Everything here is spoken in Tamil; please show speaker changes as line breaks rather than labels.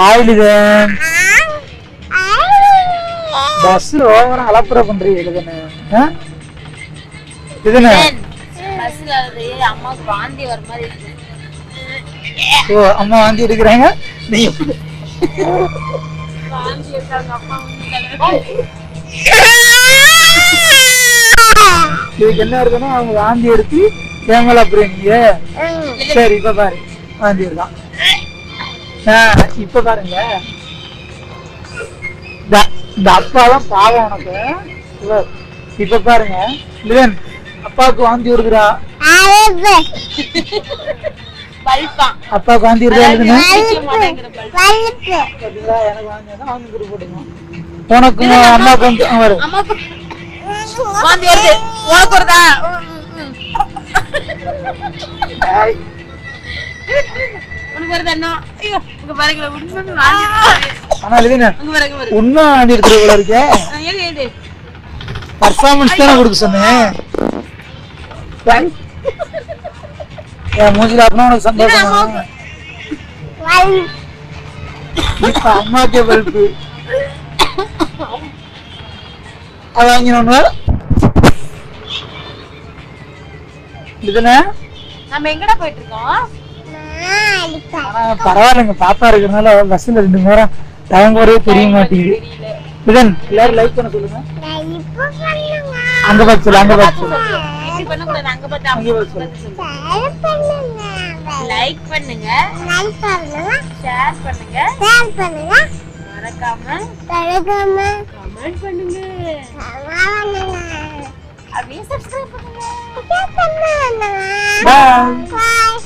ஆயிலுதான் பஸ் ஓவரா அலப்புற பண்றீங்க இதுதானே இதுதானே
அம்மாவுக்கு வாந்தி வர மாதிரி இருக்கு.
ஓ அம்மா வாந்தி எடுக்கிறாங்க நீங்க
வாந்தி எடுத்தாங்க அம்மா.
இதுக்கு என்ன இருக்குன்னா அவங்க வாந்தி எடுத்து ஏங்கல அப்படிங்க. சரி இப்ப பாரு வாந்தி எடுதான். இப்ப பாருங்க இந்த அப்பாதான் பாவம் உனக்கு. இப்ப பாருங்க லிவன் அப்பாவுக்கு வாந்தி வருதுடா. அப்பாவுக்கு வாந்தி வருதா? எனக்கு வாந்தி குரு போட்டுங்க. உனக்கு அம்மாவுக்கு வந்து
வாந்தி வருது உனக்கு வருதா? உனக்கு வருதா? ஐயோ இங்க பாருங்க
ஆனா லிவன் உண்மை வாந்தி எடுக்கிற போல இருக்கே. பர்ஃபார்மன்ஸ் தானே கொடுக்க சொன்னேன். என் மூஞ்சில அப்படின்னா உனக்கு சந்தோஷம். இப்ப அம்மாக்கே பல்பு அது வாங்கினோன்னு இதுதானே
நம்ம எங்கடா போயிட்டு இருக்கோம்?
பரவாயில்லைங்க பாப்பா இருக்கிறதுனால பஸ்ல 2 மணி நேரம் டைம் வரவே தெரிய மாட்டேங்குது. இதன் எல்லாரும் லைக் பண்ண சொல்லுங்க. அங்க பார்த்து சொல்லு, அங்க பார்த்து சொல்லு.
இப்படி பண்ண கூடாது, அங்க பார்த்து அங்க சொல்லுங்க. லைக் பண்ணுங்க, ஷேர் பண்ணுங்க, மறக்காம கமெண்ட் பண்ணுங்க, அப்படியே சப்ஸ்கிரைப் பண்ணுங்க.
Bye.